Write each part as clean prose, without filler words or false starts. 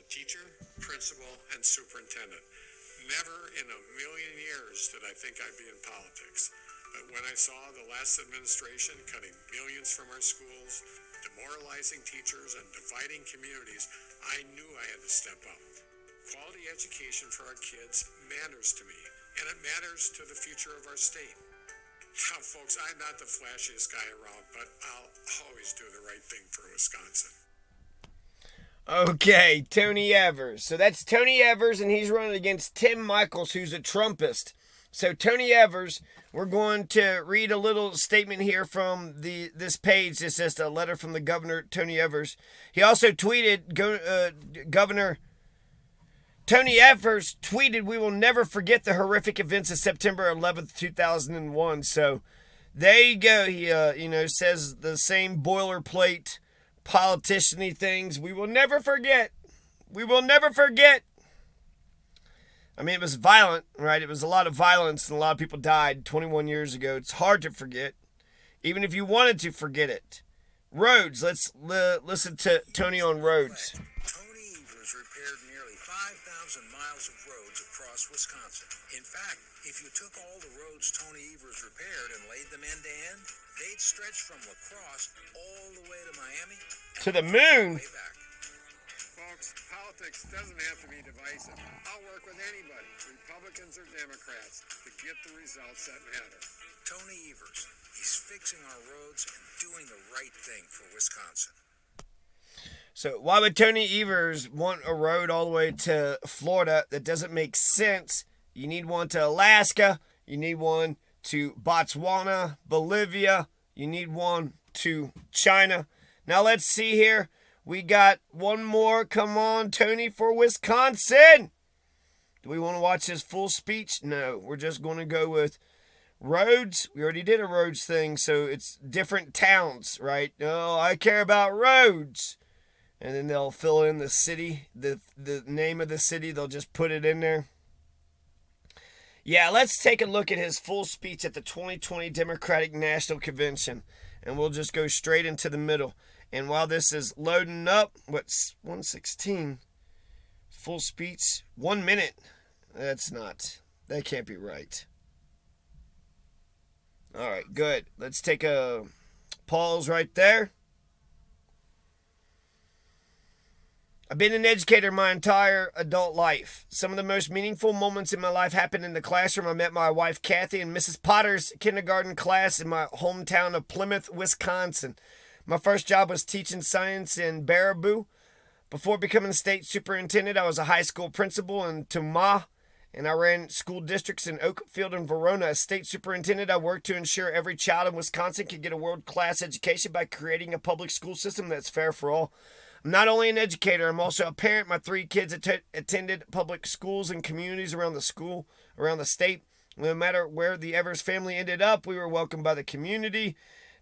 teacher, principal, and superintendent. Never in a million years did I think I'd be in politics. But when I saw the last administration cutting millions from our schools, demoralizing teachers, and dividing communities, I knew I had to step up. Quality education for our kids matters to me, and it matters to the future of our state. Now, folks, I'm not the flashiest guy around, but I'll always do the right thing for Wisconsin. Okay, Tony Evers. So that's Tony Evers, and he's running against Tim Michels, who's a Trumpist. So Tony Evers, we're going to read a little statement here from this page. It's just a letter from the governor, Tony Evers. He also tweeted, Governor Tony Evers tweeted, "We will never forget the horrific events of September 11th, 2001. So there you go. He, says the same boilerplate politician-y things. We will never forget. We will never forget. I mean, it was violent, right? It was a lot of violence and a lot of people died 21 years ago. It's hard to forget, even if you wanted to forget it. Roads. Let's listen to Tony on roads. Tony Evers repaired nearly 5,000 miles of roads across Wisconsin. In fact, if you took all the roads Tony Evers repaired and laid them end to end, they'd stretch from La Crosse all the way to Miami and to the moon. Way back. Folks, politics doesn't have to be divisive. I'll work with anybody, Republicans or Democrats, to get the results that matter. Tony Evers, he's fixing our roads and doing the right thing for Wisconsin. So why would Tony Evers want a road all the way to Florida? That doesn't make sense. You need one to Alaska. You need one to Botswana, Bolivia. You need one to China. Now let's see here. We got one more. Come on, Tony, for Wisconsin. Do we want to watch his full speech? No, we're just going to go with roads. We already did a roads thing, so it's different towns, right? Oh, I care about roads. And then they'll fill in the city, the name of the city. They'll just put it in there. Yeah, let's take a look at his full speech at the 2020 Democratic National Convention. And we'll just go straight into the middle. And while this is loading up, what's 116? Full speech, 1 minute. That can't be right. All right, good. Let's take a pause right there. I've been an educator my entire adult life. Some of the most meaningful moments in my life happened in the classroom. I met my wife, Kathy, in Mrs. Potter's kindergarten class in my hometown of Plymouth, Wisconsin. My first job was teaching science in Baraboo. Before becoming state superintendent, I was a high school principal in Tuma, and I ran school districts in Oakfield and Verona. As state superintendent, I worked to ensure every child in Wisconsin could get a world-class education by creating a public school system that's fair for all. I'm not only an educator, I'm also a parent. My 3 kids attended public schools and communities around the state. No matter where the Evers family ended up, we were welcomed by the community.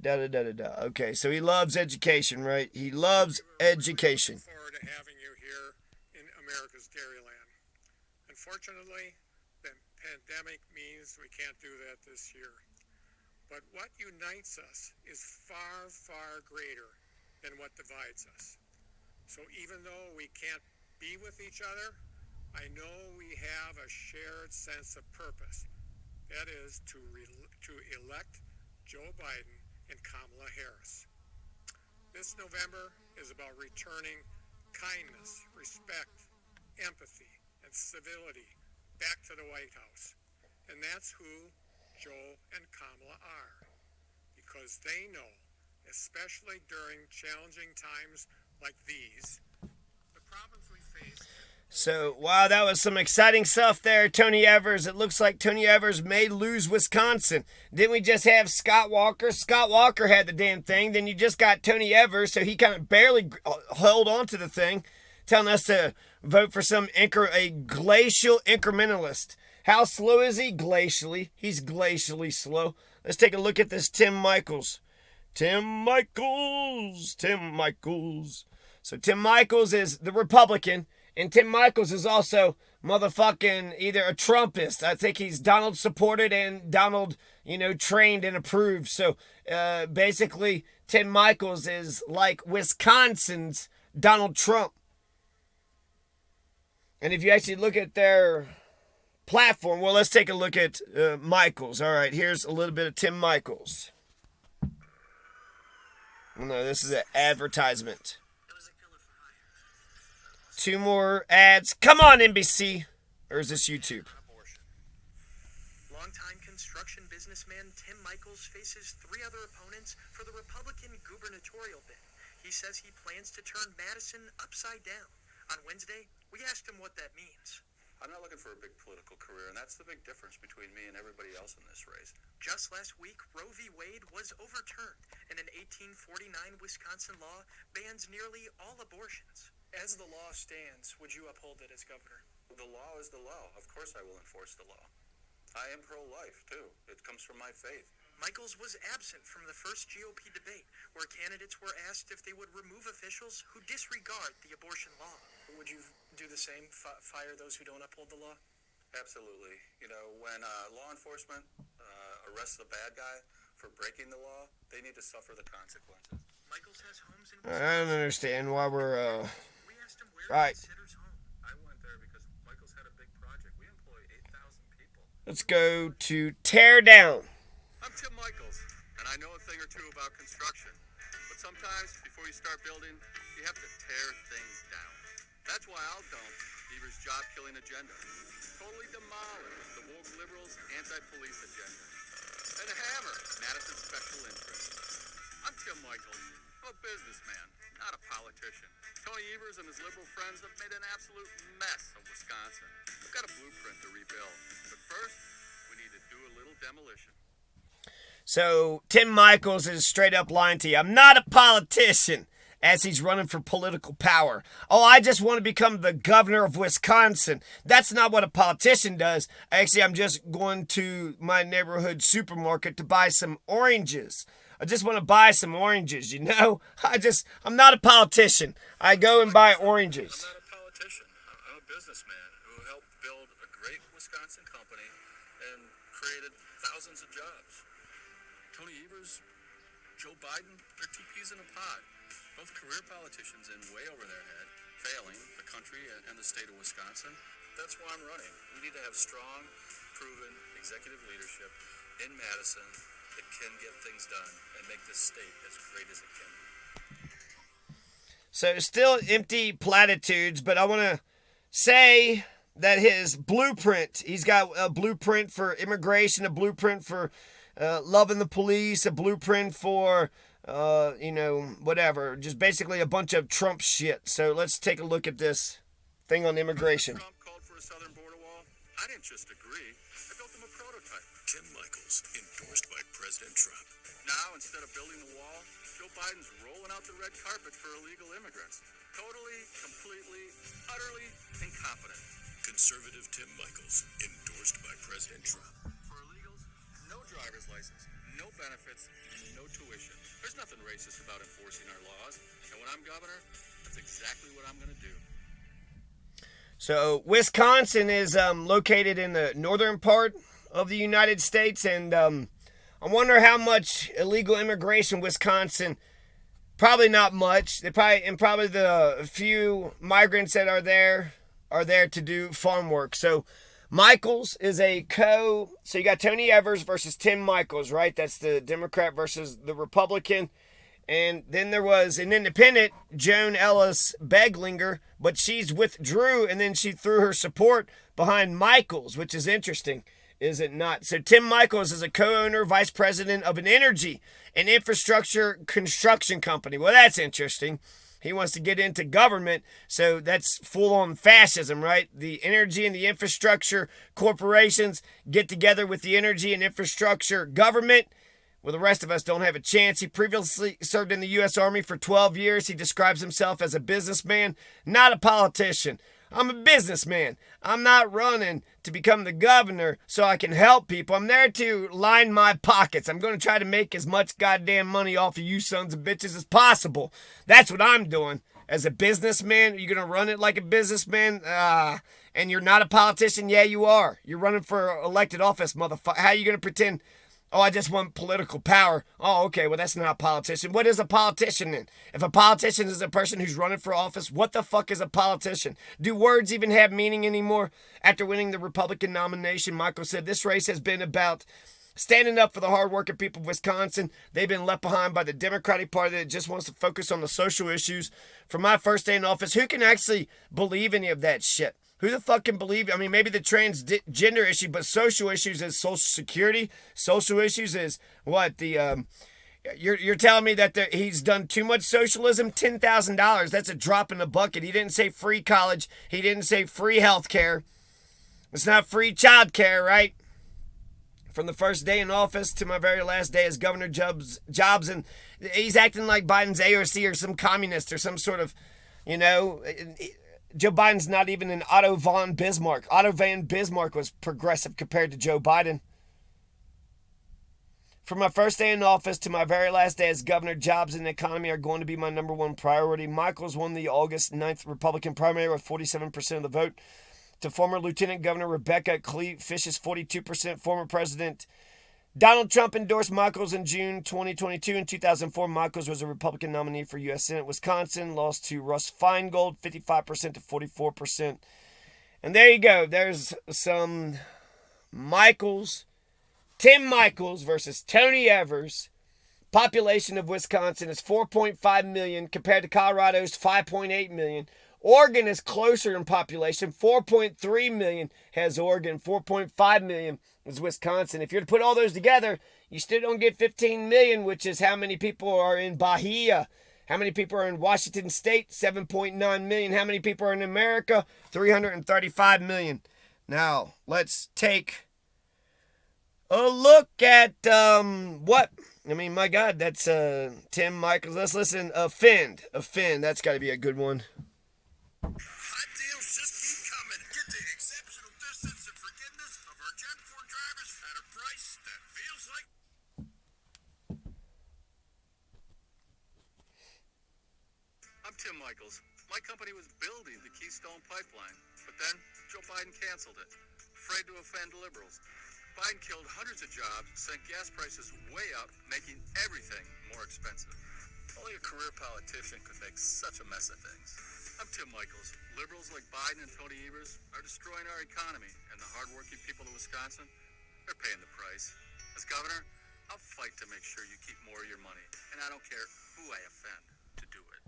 Okay, so he loves education, right? He loves education. I look forward to having you here in America's Dairyland. Unfortunately, the pandemic means we can't do that this year. But what unites us is far, far greater than what divides us. So even though we can't be with each other, I know we have a shared sense of purpose. That is to elect Joe Biden and Kamala Harris. This November is about returning kindness, respect, empathy, and civility back to the White House. And that's who Joe and Kamala are. Because they know, especially during challenging times like these, the problems we face. So, wow, that was some exciting stuff there, Tony Evers. It looks like Tony Evers may lose Wisconsin. Didn't we just have Scott Walker? Scott Walker had the damn thing. Then you just got Tony Evers, so he kind of barely held on to the thing, telling us to vote for a glacial incrementalist. How slow is he? Glacially. He's glacially slow. Let's take a look at this Tim Michels. Tim Michels. So Tim Michels is the Republican, and Tim Michels is also motherfucking either a Trumpist. I think he's Donald supported and Donald, trained and approved. So basically, Tim Michels is like Wisconsin's Donald Trump. And if you actually look at their platform, well, let's take a look at Michels. All right, here's a little bit of Tim Michels. No, this is an advertisement. 2 more ads. Come on, NBC. Or is this YouTube? Longtime construction businessman Tim Michels faces 3 other opponents for the Republican gubernatorial bid. He says he plans to turn Madison upside down. On Wednesday, we asked him what that means. I'm not looking for a big political career, and that's the big difference between me and everybody else in this race. Just last week, Roe v. Wade was overturned, and an 1849 Wisconsin law bans nearly all abortions. As the law stands, would you uphold it as governor? The law is the law. Of course I will enforce the law. I am pro-life, too. It comes from my faith. Michels was absent from the first GOP debate, where candidates were asked if they would remove officials who disregard the abortion law. Would you do the same, fire those who don't uphold the law? Absolutely. You know, when law enforcement arrests a bad guy for breaking the law, they need to suffer the consequences. Michels has homes in I don't understand why we're, We asked him where right. he considers home. I went there because Michels had a big project. We employ 8,000 people. Let's go to tear down. I'm Tim Michels, and I know a thing or two about construction. But sometimes, before you start building, you have to tear things down. That's why I'll dump Beaver's job-killing agenda. Totally demolish the woke liberals' anti-police agenda. And hammer Madison's special interests. I'm Tim Michels. I'm a businessman, not a politician. Tony Evers and his liberal friends have made an absolute mess of Wisconsin. We've got a blueprint to rebuild. But first, we need to do a little demolition. So Tim Michels is straight up lying to you. I'm not a politician, as he's running for political power. Oh, I just want to become the governor of Wisconsin. That's not what a politician does. Actually, I'm just going to my neighborhood supermarket to buy some oranges. I just want to buy some oranges, you know? I'm not a politician. I go and buy oranges. I'm not a politician. I'm a businessman who helped build a great Wisconsin company and created thousands of jobs. Tony Evers, Joe Biden, they're two peas in a pod. Both career politicians in way over their head, failing the country and the state of Wisconsin. That's why I'm running. We need to have strong, proven executive leadership in Madison that can get things done and make this state as great as it can be. So still empty platitudes, but I want to say that his blueprint, he's got a blueprint for immigration, a blueprint for loving the police, a blueprint for, whatever. Just basically a bunch of Trump shit. So let's take a look at this thing on immigration. Trump called for a southern border wall. I didn't just agree. I built him a prototype. Tim Michels, endorsed by President Trump. Now, instead of building the wall, Joe Biden's rolling out the red carpet for illegal immigrants. Totally, completely, utterly incompetent. Conservative Tim Michels, endorsed by President Trump. For illegals, no driver's license, no benefits, no tuition. There's nothing racist about enforcing our laws. And when I'm governor, that's exactly what I'm going to do. So Wisconsin is located in the northern part of the United States, and I wonder how much illegal immigration Wisconsin. Probably not much. Probably the few migrants that are there to do farm work. So Michels is so you got Tony Evers versus Tim Michels, right? That's the Democrat versus the Republican. And then there was an independent, Joan Ellis Beglinger, but she's withdrew, and then she threw her support behind Michels, which is interesting, is it not? So Tim Michels is a co-owner, vice president of an energy and infrastructure construction company. Well, that's interesting. He wants to get into government, so that's full-on fascism, right? The energy and the infrastructure corporations get together with the energy and infrastructure government. Well, the rest of us don't have a chance. He previously served in the U.S. Army for 12 years. He describes himself as a businessman, not a politician. I'm a businessman. I'm not running to become the governor so I can help people. I'm there to line my pockets. I'm going to try to make as much goddamn money off of you sons of bitches as possible. That's what I'm doing. As a businessman, are you going to run it like a businessman? And you're not a politician? Yeah, you are. You're running for elected office, motherfucker. How are you going to pretend Oh, I just want political power. Oh, okay, well, that's not a politician. What is a politician then? If a politician is a person who's running for office, what the fuck is a politician? Do words even have meaning anymore? After winning the Republican nomination, Michael said, this race has been about standing up for the hardworking people of Wisconsin. They've been left behind by the Democratic Party that just wants to focus on the social issues. From my first day in office, who can actually believe any of that shit? Who the fuck can believe? I mean, maybe the transgender issue, but social issues is Social Security. Social issues is what? You're telling me that he's done too much socialism? $10,000. That's a drop in the bucket. He didn't say free college. He didn't say free health care. It's not free child care, right? From the first day in office to my very last day as Governor Jobs, and he's acting like Biden's AOC or some communist or some sort of, Joe Biden's not even an Otto von Bismarck. Otto von Bismarck was progressive compared to Joe Biden. From my first day in office to my very last day as governor, jobs and the economy are going to be my number one priority. Michels won the August 9th Republican primary with 47% of the vote to former Lieutenant Governor Rebecca Fish's 42%. Former President Donald Trump endorsed Michels in June 2022. In 2004, Michels was a Republican nominee for U.S. Senate. Wisconsin lost to Russ Feingold, 55% to 44%. And there you go. There's some Michels, Tim Michels versus Tony Evers. Population of Wisconsin is 4.5 million compared to Colorado's 5.8 million. Oregon is closer in population. 4.3 million has Oregon. 4.5 million is Wisconsin. If you're to put all those together, you still don't get 15 million, which is how many people are in Bahia. How many people are in Washington State? 7.9 million. How many people are in America? 335 million. Now, let's take a look at my God, that's Tim Michels. Let's listen. Offend. That's got to be a good one. Hot deals just keep coming. Get the exceptional distance and forgiveness of our Gen 4 drivers at a price that feels like... I'm Tim Michels. My company was building the Keystone Pipeline, but then Joe Biden canceled it, afraid to offend liberals. Biden killed hundreds of jobs, sent gas prices way up, making everything more expensive. Only a career politician could make such a mess of things. I'm Tim Michels. Liberals like Biden and Tony Evers are destroying our economy, and the hardworking people of Wisconsin, they're paying the price. As governor, I'll fight to make sure you keep more of your money, and I don't care who I offend to do it.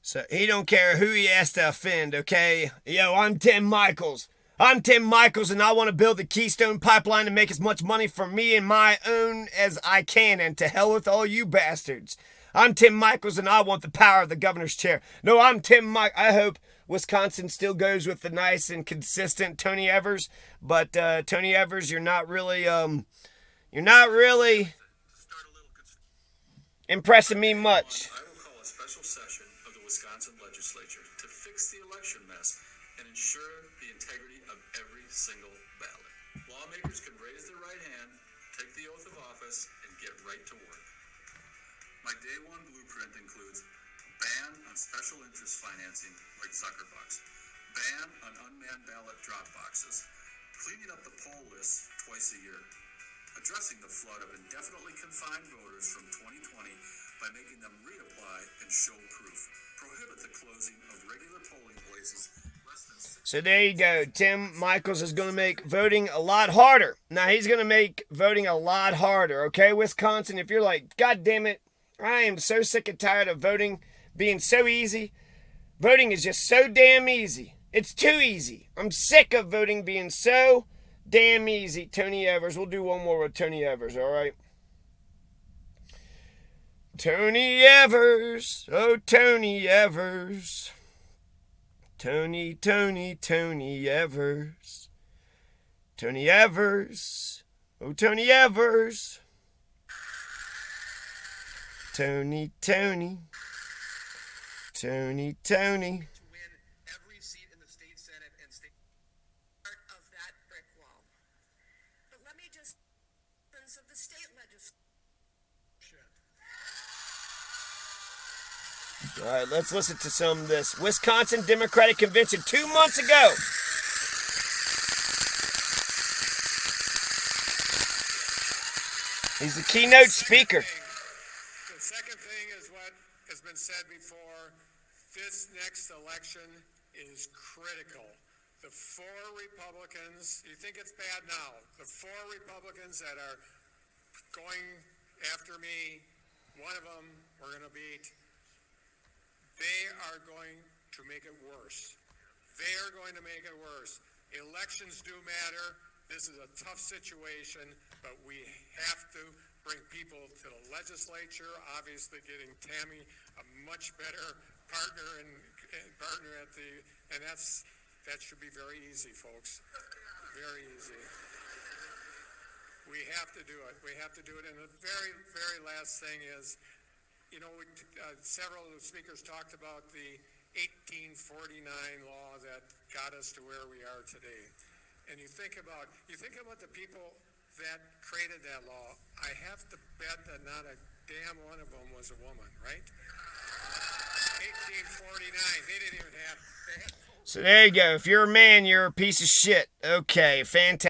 So he don't care who he has to offend, okay? Yo, I'm Tim Michels. I'm Tim Michels, and I want to build the Keystone Pipeline to make as much money for me and my own as I can, and to hell with all you bastards. I'm Tim Michels, and I want the power of the governor's chair. No, I'm Tim Michels. I hope Wisconsin still goes with the nice and consistent Tony Evers, but Tony Evers, you're not really impressing me much. I will call a special session of the Wisconsin legislature to fix the election mess and ensure the integrity of every single ballot. Lawmakers can raise their right hand, take the oath of office, and get right to work. My day one blueprint includes ban on special interest financing like Zuckerbucks, ban on unmanned ballot drop boxes, cleaning up the poll lists twice a year, addressing the flood of indefinitely confined voters from 2020 by making them reapply and show proof, prohibit the closing of regular polling places less than 6. So there you go. Tim Michels is going to make voting a lot harder. Now, he's going to make voting a lot harder, okay, Wisconsin? If you're like, God damn it, I am so sick and tired of voting being so easy. Voting is just so damn easy. It's too easy. I'm sick of voting being so damn easy. Tony Evers. We'll do one more with Tony Evers, all right? Tony Evers. Oh, Tony Evers. Tony Evers. Tony Evers. Oh, Tony Evers. Tony. To win every seat in the state senate and state part of that brick wall. But let me just of the state legislature. All right, let's listen to some of this. Wisconsin Democratic Convention 2 months ago. He's the keynote speaker. The second thing is what has been said before. This next election is critical. The four Republicans, you think it's bad now, the four Republicans that are going after me, one of them we're going to beat, they are going to make it worse. They are going to make it worse. Elections do matter. This is a tough situation, but we have to bring people to the legislature. Obviously, getting Tammy a much better partner and that should be very easy, folks. Very easy. We have to do it. We have to do it. And the very, very last thing is, several of the speakers talked about the 1849 law that got us to where we are today. And you think about the people that created that law. I have to bet that not a damn one of them was a woman, right? 1849. They didn't even have. So there you go. If you're a man, you're a piece of shit. Okay, fantastic.